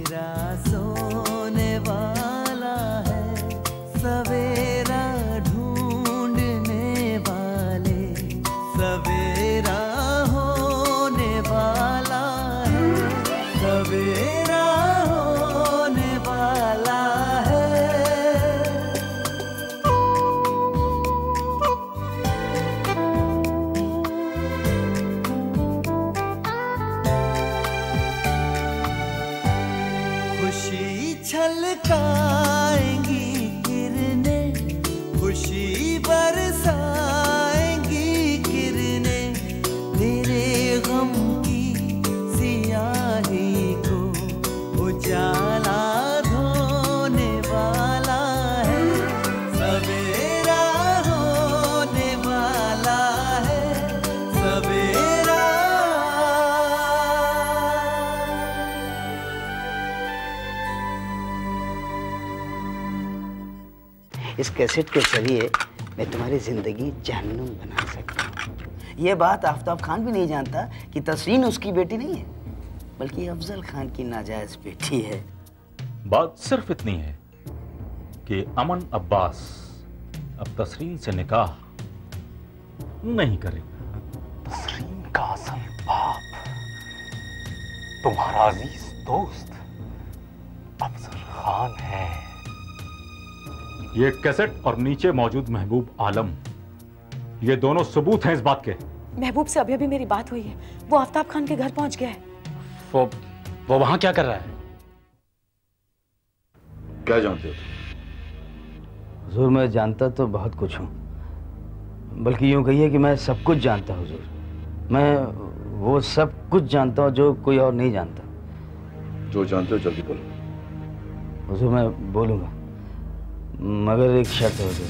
सवेरा सोने वाला है, सवेरा ढूंढने वाले, सवेरा होने वाला है, सवेरा होने वाला है। खुशी छलकाएंगी किरणें, खुशी बरसाएंगी किरणें, तेरे गम की सियाही को उजाला धोने वाला है, सवेरा होने वाला है, सवेरा। इस कैसेट के जरिए मैं तुम्हारी जिंदगी जहन्नुम बना सकता हूँ। ये बात आफताब खान भी नहीं जानता कि तसरीन उसकी बेटी नहीं है, बल्कि अफजल खान की नाजायज बेटी है। बात सिर्फ इतनी है कि अमन अब्बास अब तसरीन से निकाह नहीं करेगा। तसरीन का असल बाप तुम्हारा अजीज दोस्त अफजल खान है। ये कैसेट और नीचे मौजूद महबूब आलम, ये दोनों सबूत हैं इस बात के। महबूब से अभी अभी मेरी बात हुई है, वो आफ्ताब खान के घर पहुंच गया है। वो वहां क्या कर रहा है? क्या जानते हो तुम? हुजूर मैं जानता तो बहुत कुछ हूँ, बल्कि यूँ कहिए कि मैं सब कुछ जानता हूँ हुजूर। मैं वो सब कुछ जानता हूँ जो कोई और नहीं जानता। जो जानते हो जल्दी बोलो। हुजूर मैं बोलूँगा, मगर एक शर्त है हुजूर।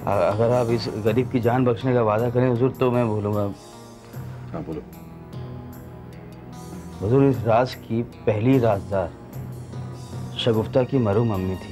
अगर आप इस गरीब की जान बख्शने का वादा करें हुजूर तो मैं बोलूँगा। हाँ बोलो। हुजूर इस राज की पहली राजदार शगुफ्ता की मरहूम अम्मी थी।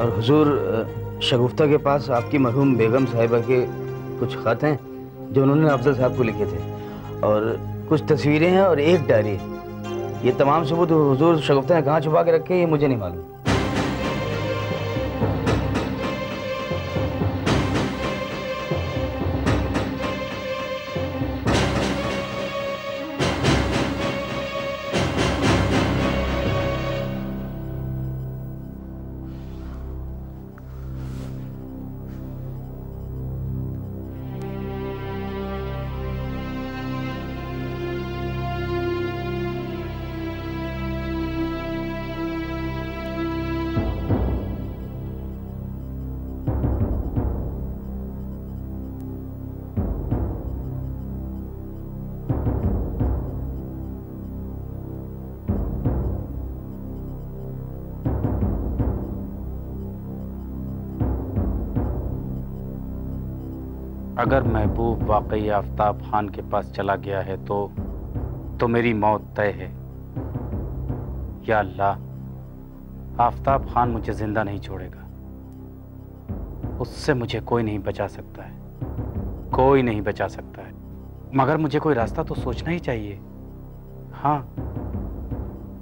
और हुजूर शगुफ्ता के पास आपकी मरहूम बेगम साहिबा के कुछ खत हैं जो उन्होंने अफजल साहब को लिखे थे, और कुछ तस्वीरें हैं और एक डायरी। ये तमाम सबूत हुजूर शगुफ्ता ने कहाँ छुपा के रखे ये मुझे नहीं मालूम। अगर महबूब वाकई आफ्ताब खान के पास चला गया है तो मेरी मौत तय है। या अल्लाह, आफ्ताब खान मुझे जिंदा नहीं छोड़ेगा। उससे मुझे कोई नहीं बचा सकता है, कोई नहीं बचा सकता है। मगर मुझे कोई रास्ता तो सोचना ही चाहिए। हाँ,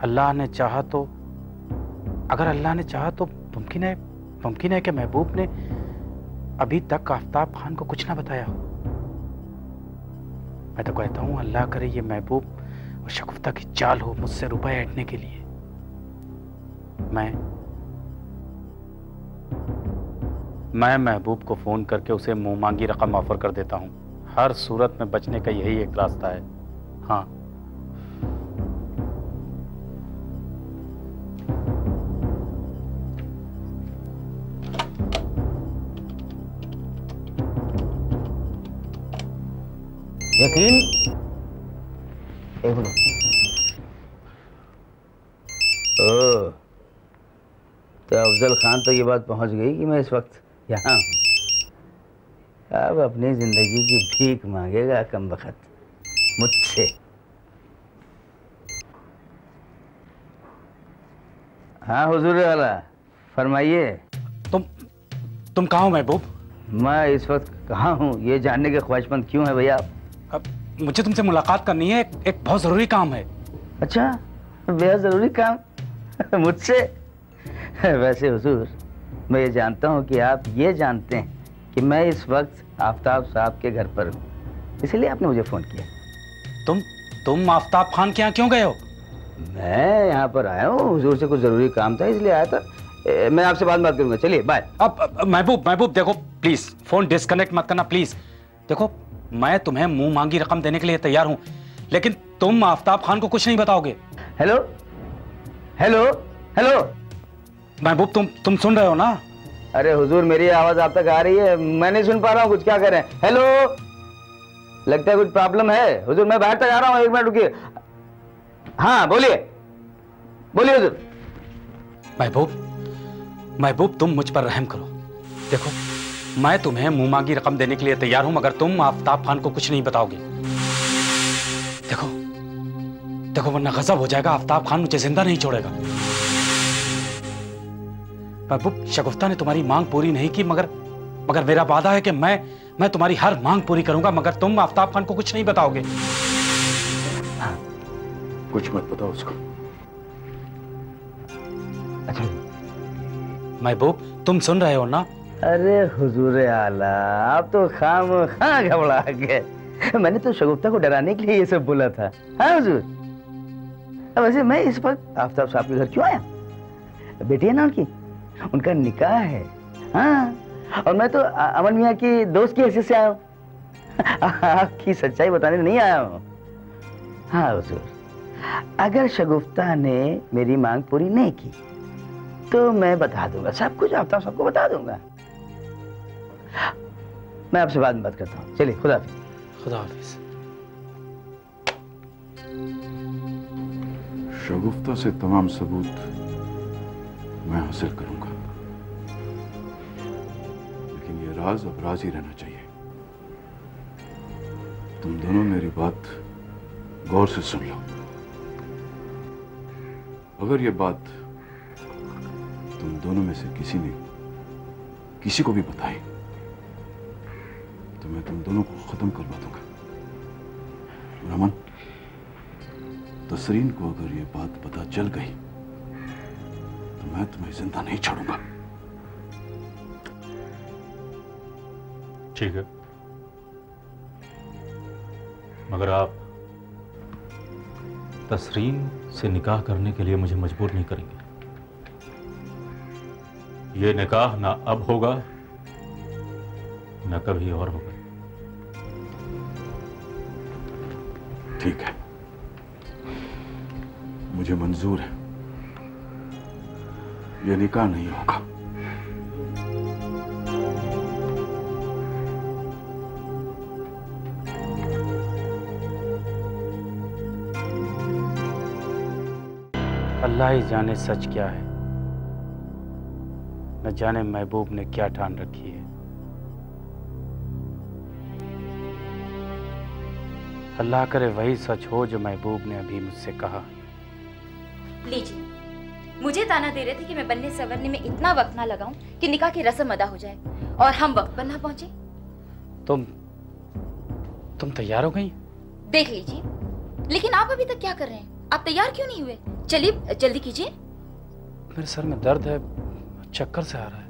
अल्लाह ने चाहा तो, अगर अल्लाह ने चाहा तो मुमकिन है कि महबूब ने अभी तक आफ्ताब खान को कुछ ना बताया हो। मैं तो कहता हूँ अल्लाह करे ये महबूब और शगुफ्ता की चाल हो मुझसे रुपए ऐंठने के लिए। मैं महबूब को फोन करके उसे मुंह मांगी रकम ऑफर कर देता हूँ। हर सूरत में बचने का यही एक रास्ता है। हाँ, यकीन एक मिनट। ओह, तो अफजल खान तो ये बात पहुंच गई कि मैं इस वक्त यहाँ हूँ। अब अपनी जिंदगी की भीख मांगेगा कमबख्त मुझसे। हाँ हुजूर वाला, फरमाइए। तुम कहाँ हो महबूब? मैं इस वक्त कहाँ हूँ ये जानने के ख्वाहिशमंद क्यों है भैया? अब मुझे तुमसे मुलाकात करनी है, एक बहुत जरूरी काम है। अच्छा, बेहद जरूरी काम मुझसे? वैसे हुजूर, मैं ये जानता हूँ कि आप ये जानते हैं कि मैं इस वक्त आफ्ताब साहब के घर पर हूँ, इसलिए आपने मुझे फोन किया। तुम आफ्ताब खान के यहाँ क्यों गए हो? मैं यहाँ पर आया हूँ, हुजूर से कुछ जरूरी काम था इसलिए आया था। मैं आपसे बाद में बात करूंगा, चलिए बाय। अब महबूब देखो प्लीज, फोन डिस्कनेक्ट मत करना प्लीज। देखो मैं तुम्हें मुंह मांगी रकम देने के लिए तैयार हूं, लेकिन तुम आफ्ताब खान को कुछ नहीं बताओगे। हेलो हेलो हेलो महबूब, तुम सुन रहे हो ना? अरे हुजूर, मेरी आवाज आप तक आ रही है? मैं नहीं सुन पा रहा हूँ कुछ, क्या कर रहे हैं? हेलो, लगता है कुछ प्रॉब्लम है। हुजूर मैं बाहर तक आ रहा हूँ, एक मिनट रुकिए। हाँ बोलिए बोलिए हुजूर। महबूब तुम मुझ पर रहम करो। देखो मैं तुम्हें मुंह मांगी रकम देने के लिए तैयार हूं, मगर तुम आफ्ताब खान को कुछ नहीं बताओगे। देखो वरना गजब हो जाएगा, आफ्ताब खान मुझे जिंदा नहीं छोड़ेगा। महबूब, शगुफ्ता ने तुम्हारी मांग पूरी नहीं की, मगर मेरा वादा है कि मैं तुम्हारी हर मांग पूरी करूंगा, मगर तुम आफ्ताब खान को कुछ नहीं बताओगे। हाँ, कुछ मत बताओ उसको। अच्छा महबूब, तुम सुन रहे हो ना? अरे हुजूर आला, आप तो खामखा घबरा गए। मैंने तो शगुफ्ता को डराने के लिए ये सब बोला था। हाँ हुजूर, वैसे मैं इस वक्त आफ्ताब साहब के घर क्यों आया? बेटी है ना उनकी, उनका निकाह है। हाँ, और मैं तो अमन मियाँ की दोस्त की हैसियत से आया हूँ, आपकी सच्चाई बताने नहीं आया हूँ। हाँ हुजूर, अगर शगुफ्ता ने मेरी मांग पूरी नहीं की तो मैं बता दूंगा, सब कुछ आफ्ताब सबको बता दूंगा। मैं आपसे बाद में बात करता हूँ, चलिए खुदा हाफिज। खुदा हाफिज। शगुफ्ता से तमाम सबूत मैं हासिल करूंगा, लेकिन ये राज अब राज ही रहना चाहिए। तुम दोनों मेरी बात गौर से सुन लो। अगर ये बात तुम दोनों में से किसी को भी बताई तो मैं तुम दोनों को खत्म करवा दूंगा। रमन, तसरीन को अगर ये बात पता चल गई तो मैं तुम्हें जिंदा नहीं छोड़ूंगा। ठीक है, मगर आप तसरीन से निकाह करने के लिए मुझे मजबूर नहीं करेंगे। ये निकाह ना अब होगा ना कभी और होगा। ठीक है, मुझे मंजूर है, ये निकाह नहीं होगा। अल्लाह ही जाने सच क्या है, न जाने महबूब ने क्या ठान रखी है। अल्लाह करे वही सच हो जो महबूब ने अभी मुझसे कहा। लीजिए, मुझे ताना दे रहे थे कि मैं बनने संवरने में इतना वक्त ना लगाऊं कि निकाह की रस्म अदा हो जाए और हम वक्त पर ना पहुंचे। तुम तैयार हो गई? देख लीजिए, लेकिन आप अभी तक क्या कर रहे हैं? आप तैयार क्यों नहीं हुए? चलिए जल्दी कीजिए। मेरे सर में दर्द है, चक्कर से आ रहा है,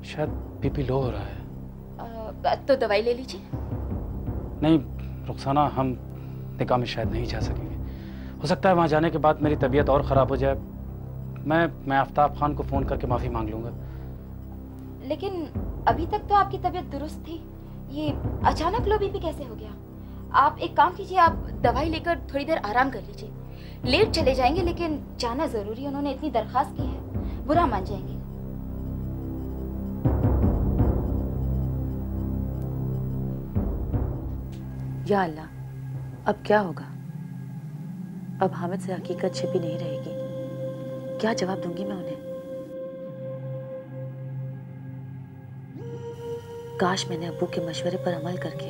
शायद बीपी लो हो रहा है। तो दवाई ले लीजिए। नहीं, रुखसाना, हम निकाह में शायद नहीं जा सकेंगे। हो सकता है वहाँ जाने के बाद मेरी तबीयत और ख़राब हो जाए। मैं आफ्ताब खान को फ़ोन करके माफ़ी मांग लूँगा। लेकिन अभी तक तो आपकी तबीयत दुरुस्त थी, ये अचानक लो बीपी कैसे हो गया? आप एक काम कीजिए, आप दवाई लेकर थोड़ी देर आराम कर लीजिए। लेट चले जाएंगे लेकिन जाना ज़रूरी है, उन्होंने इतनी दरख्वास्त की है, बुरा मान जाएंगे। या अल्लाह, अब क्या होगा? अब हामिद से हकीकत छिपी नहीं रहेगी। क्या जवाब दूंगी मैं उन्हें? काश मैंने अब्बू के मशवरे पर अमल करके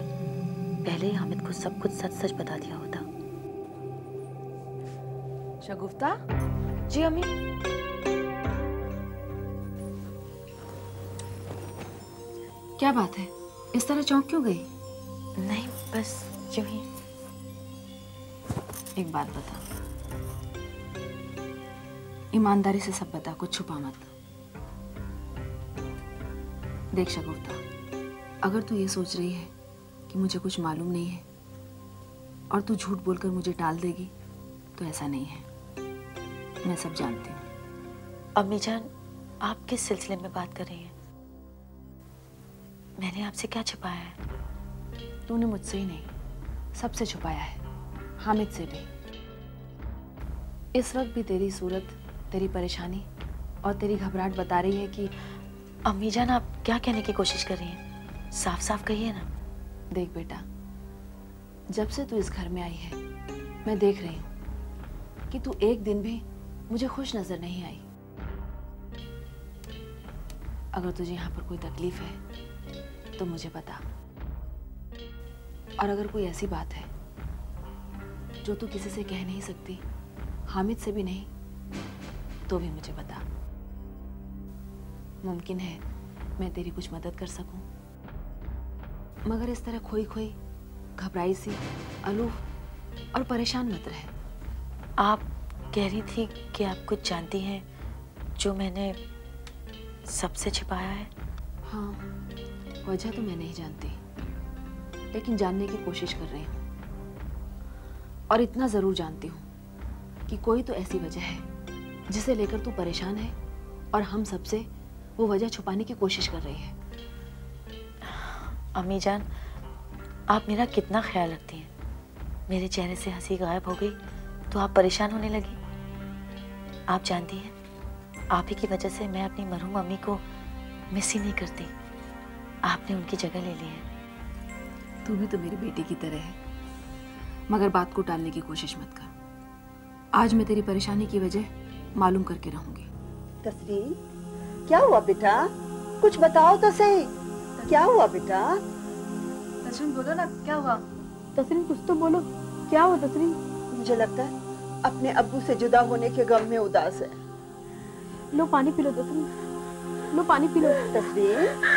पहले ही हामिद को सब कुछ सच सच बता दिया होता। शगुफ्ता। जी अम्मी। क्या बात है, इस तरह चौंक क्यों गई? नहीं, बस यूं ही। एक बात बता, ईमानदारी से सब बता, कुछ छुपा मत। देख शगुफ्ता, अगर तू ये सोच रही है कि मुझे कुछ मालूम नहीं है और तू झूठ बोलकर मुझे टाल देगी, तो ऐसा नहीं है। मैं सब जानती हूँ। अम्मी जान, आप किस सिलसिले में बात कर रही हैं? मैंने आपसे क्या छुपाया है? तूने मुझसे ही नहीं, सबसे छुपाया है, हामिद से भी। इस वक्त भी तेरी सूरत, तेरी परेशानी और तेरी घबराहट बता रही है कि अम्मी जान, आप क्या कहने की कोशिश कर रही हैं? साफ साफ कहिए ना। देख बेटा, जब से तू इस घर में आई है, मैं देख रही हूँ कि तू एक दिन भी मुझे खुश नजर नहीं आई। अगर तुझे यहाँ पर कोई तकलीफ है तो मुझे बता, और अगर कोई ऐसी बात है जो तू किसी से कह नहीं सकती, हामिद से भी नहीं, तो भी मुझे बता। मुमकिन है मैं तेरी कुछ मदद कर सकूं, मगर इस तरह खोई खोई, घबराई सी, अलूफ और परेशान मत रहे। आप कह रही थी कि आप कुछ जानती हैं जो मैंने सबसे छिपाया है। हाँ, वजह तो मैं नहीं जानती, लेकिन जानने की कोशिश कर रही हूँ। और इतना जरूर जानती हूँ कि कोई तो ऐसी वजह है जिसे लेकर तू परेशान है और हम सबसे वो वजह छुपाने की कोशिश कर रही है। अम्मी जान, आप मेरा कितना ख्याल रखती हैं। मेरे चेहरे से हंसी गायब हो गई तो आप परेशान होने लगी। आप जानती हैं, आप ही की वजह से मैं अपनी मरहूम अम्मी को मिस ही नहीं करती। आपने उनकी जगह ले ली है। तू भी तो मेरी बेटी की तरह है, मगर बात को टालने की कोशिश मत कर। आज मैं तेरी परेशानी की वजह मालूम करके रहूंगी। तस्लीम, क्या हुआ बेटा? कुछ बताओ तो सही, क्या हुआ बेटा? तस्लीम बोलो ना, क्या हुआ? तस्लीम कुछ तो बोलो, क्या हुआ तस्लीम? मुझे लगता है अपने अब्बू से जुदा होने के गम में उदास है। लो पानी पी लो तस्लीम, लो पानी पी लो। तस्लीम,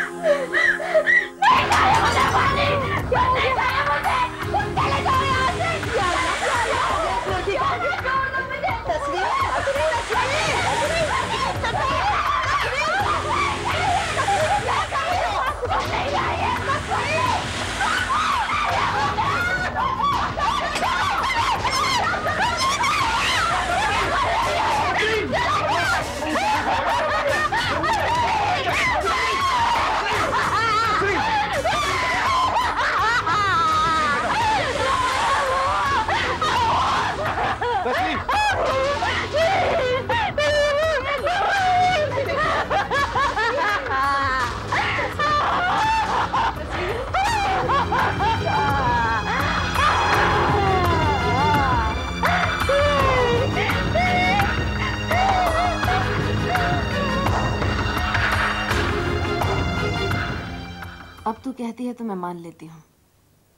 अब तू कहती है तो मैं मान लेती हूँ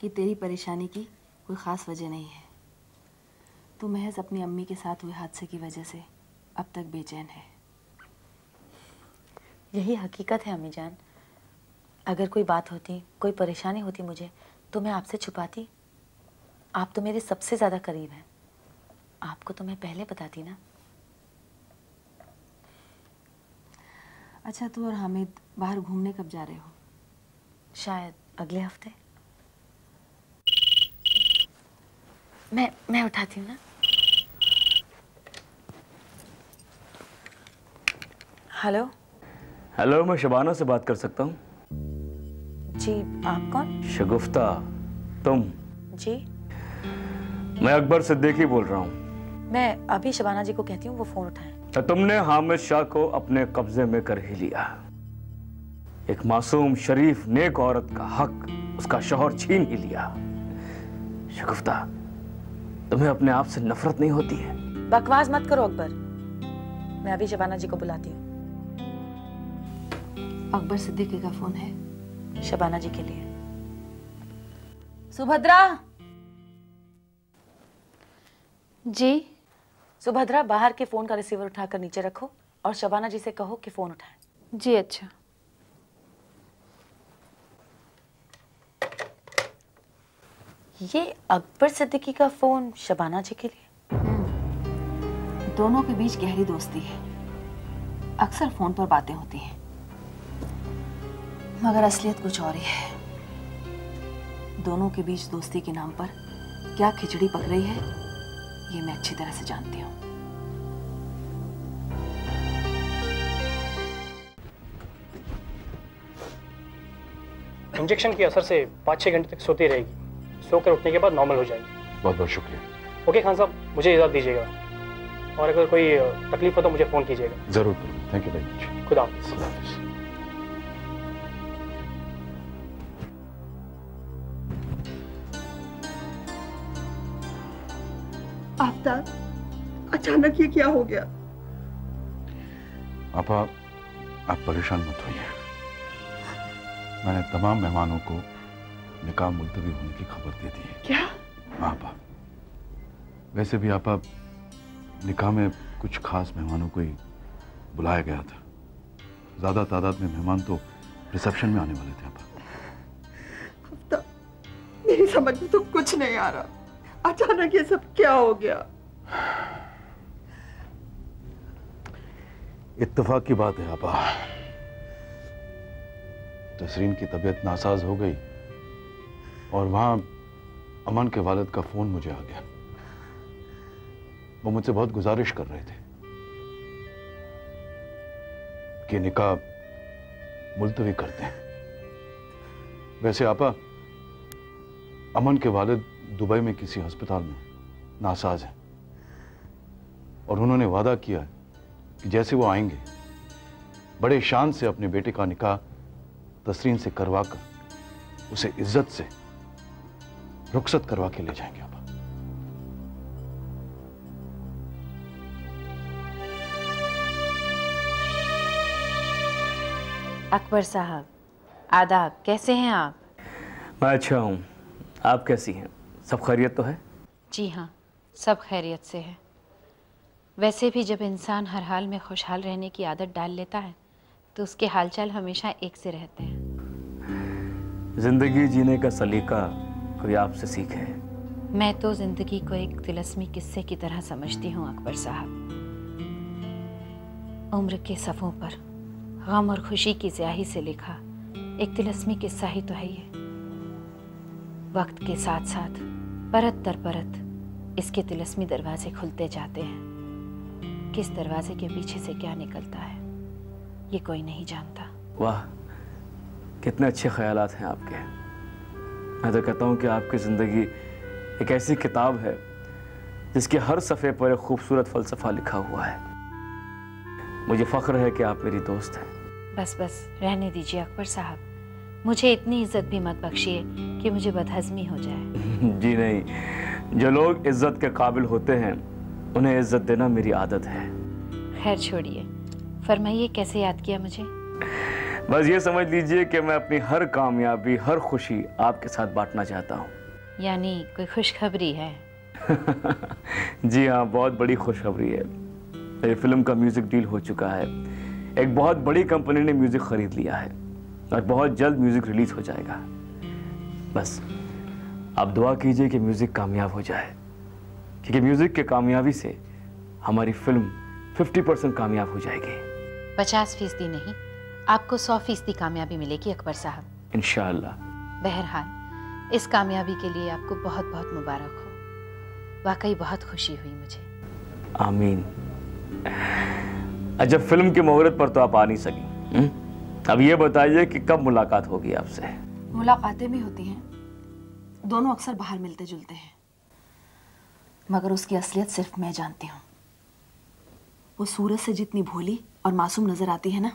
कि तेरी परेशानी की कोई ख़ास वजह नहीं है। तू महज अपनी अम्मी के साथ हुए हादसे की वजह से अब तक बेचैन है। यही हकीकत है अम्मी जान। अगर कोई बात होती, कोई परेशानी होती मुझे, तो मैं आपसे छुपाती? आप तो मेरे सबसे ज़्यादा करीब हैं। आपको तो मैं पहले बताती ना। अच्छा, तू और हामिद बाहर घूमने कब जा रहे हो? शायद अगले हफ्ते। मैं उठाती हूँ ना। हेलो। हेलो, मैं शबाना से बात कर सकता हूँ? जी, आप कौन? शगुफ्ता, तुम? जी, मैं अकबर सिद्दीकी बोल रहा हूँ। मैं अभी शबाना जी को कहती हूँ वो फोन उठाएं। तो तुमने हामिद शाह को अपने कब्जे में कर ही लिया। एक मासूम शरीफ नेक औरत का हक उसका शौहर छीन ही लिया। शगुफ्ता, तुम्हें अपने आप से नफरत नहीं होती है? बकवास मत करो अकबर, मैं अभी शबाना जी को बुलाती हूँ। अकबर सिद्दीकी का फोन है शबाना जी के लिए। सुभद्रा। जी। सुभद्रा, बाहर के फोन का रिसीवर उठाकर नीचे रखो और शबाना जी से कहो कि फोन उठाएं। जी अच्छा। ये अकबर सिद्दीकी का फोन शबाना जी के लिए? दोनों के बीच गहरी दोस्ती है, अक्सर फोन पर बातें होती हैं, मगर असलियत कुछ और ही है। दोनों के बीच दोस्ती के नाम पर क्या खिचड़ी पक रही है, ये मैं अच्छी तरह से जानती हूँ। इंजेक्शन के असर से 5-6 घंटे तक सोती रहेगी, सोकर उठने के बाद नॉर्मल हो जाएगी। बहुत बहुत शुक्रिया। ओके खान साहब, मुझे इजाज़त दीजिएगा और अगर कोई तकलीफ हो तो मुझे फ़ोन कीजिएगा। जरूर करूँ। Thank you very much. खुदा हाफिज़। आफ्ताब, अचानक ये क्या हो गया? आपा, आप परेशान मत होइए। मैंने तमाम मेहमानों को निकाह मुलतवी होने की खबर दे दी है। क्या? आपा, वैसे भी आपा निकाह में कुछ खास मेहमानों को ही बुलाया गया था। ज्यादा तादाद में मेहमान तो रिसेप्शन में आने वाले थे। आपा, मेरी समझ में तो कुछ नहीं आ रहा, अचानक ये सब क्या हो गया? इत्तेफाक की बात है आपा, तसरीन की तबीयत नासाज हो गई और वहां अमन के वालिद का फोन मुझे आ गया। वो मुझसे बहुत गुजारिश कर रहे थे कि निकाह मुलतवी करते हैं। वैसे आपा, अमन के वालिद दुबई में किसी अस्पताल में नासाज हैं और उन्होंने वादा किया है कि जैसे वो आएंगे बड़े शान से अपने बेटे का निकाह तसरीन से करवाकर उसे इज्जत से रुखसत करवा के ले जाएंगे। आपा, अकबर साहब, आदाब, कैसे हैं आप? मैं अच्छा हूँ, आप कैसी हैं? सब खैरियत तो है? जी हाँ, सब खैरियत से है। वैसे भी जब इंसान हर हाल में खुशहाल रहने की आदत डाल लेता है तो उसके हालचाल हमेशा एक से रहते हैं। जिंदगी जीने का सलीका कोई आपसे सीखे। मैं तो जिंदगी को एक तिलस्मी किस्से की तरह समझती हूँ अकबर साहब। उम्र के सफ़ों पर गम और खुशी की स्याही से लिखा एक तिलस्मी किस्सा ही तो है ये। वक्त के साथ साथ परत दर परत इसके तिलस्मी दरवाजे खुलते जाते हैं। किस दरवाजे के पीछे से क्या निकलता है ये कोई नहीं जानता। वाह, कितने अच्छे ख्यालात हैं आपके। मैं तो कहता हूँ कि आपकी ज़िंदगी एक ऐसी किताब है जिसके हर सफ़े पर एक खूबसूरत फ़लसफ़ा लिखा हुआ है। मुझे फ़ख्र है कि आप मेरी दोस्त हैं। बस बस रहने दीजिए अकबर साहब, मुझे इतनी इज्जत भी मत बख्शिए कि मुझे बदहज़मी हो जाए। जी नहीं, जो लोग इज्जत के काबिल होते हैं उन्हें इज्जत देना मेरी आदत है। खैर छोड़िए, फरमाइए कैसे याद किया मुझे? बस ये समझ लीजिए कि मैं अपनी हर कामयाबी, हर खुशी आपके साथ बांटना चाहता हूँ। यानी कोई खुशखबरी है? जी हाँ, बहुत बड़ी खुशखबरी है। मेरी फिल्म का म्यूजिक डील हो चुका है। एक बहुत बड़ी कंपनी ने म्यूजिक खरीद लिया है और बहुत जल्द म्यूजिक रिलीज हो जाएगा। बस आप दुआ कीजिए कि म्यूजिक कामयाब हो जाए, क्योंकि म्यूजिक के कामयाबी से हमारी फिल्म 50% कामयाब हो जाएगी। 50% नहीं, आपको 100% कामयाबी मिलेगी अकबर साहब, इंशाअल्लाह। बहरहाल इस कामयाबी के लिए आपको बहुत बहुत मुबारक हो। वाकई बहुत खुशी हुई मुझे। आमीन। अच्छा, फिल्म की मुहूर्त पर तो आप आ नहीं सकी। अब ये बताइए कि कब मुलाकात होगी आपसे? मुलाकातें भी होती हैं, दोनों अक्सर बाहर मिलते जुलते हैं, मगर उसकी असलियत सिर्फ मैं जानती हूँ। वो सूरज से जितनी भोली और मासूम नजर आती है ना,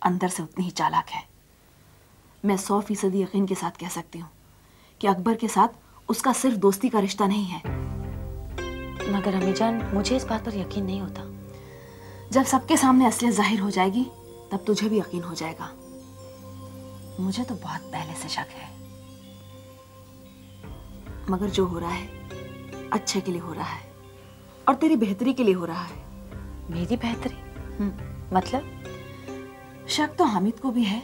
अंदर से उतनी ही चालाक है। मैं 100% यकीन के साथ कह सकती हूँ कि अकबर के साथ उसका सिर्फ दोस्ती का रिश्ता नहीं है। मगर अम्मी जान, मुझे इस बात पर यकीन नहीं होता। जब सबके सामने असलियत जाहिर हो जाएगी तब तुझे भी यकीन हो जाएगा। मुझे तो बहुत पहले से शक है, मगर जो हो रहा है अच्छे के लिए हो रहा है और तेरी बेहतरी के लिए हो रहा है। मेरी बेहतरी? मतलब? शक तो हामिद को भी है,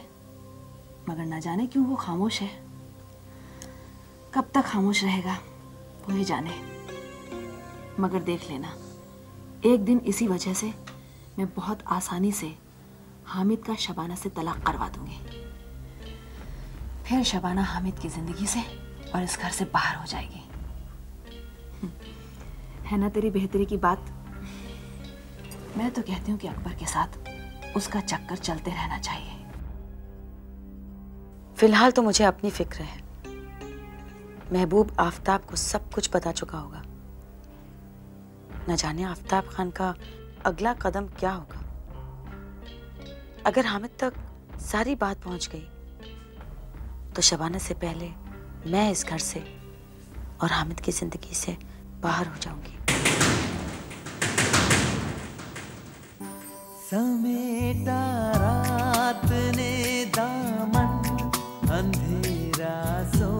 मगर ना जाने क्यों वो खामोश है। कब तक खामोश रहेगा वो ही जाने। मगर देख लेना, एक दिन इसी वजह से मैं बहुत आसानी से हामिद का शबाना से तलाक करवा दूंगी। फिर शबाना हामिद की जिंदगी से और इस घर से बाहर हो जाएगी। है ना तेरी बेहतरी की बात? मैं तो कहती हूँ कि अकबर के साथ उसका चक्कर चलते रहना चाहिए। फिलहाल तो मुझे अपनी फिक्र है। महबूब आफताब को सब कुछ पता चुका होगा। न जाने आफताब खान का अगला कदम क्या होगा। अगर हामिद तक सारी बात पहुंच गई तो शबाना से पहले मैं इस घर से और हामिद की जिंदगी से बाहर हो जाऊंगी। समेटा रात ने दामन, अंधेरा सो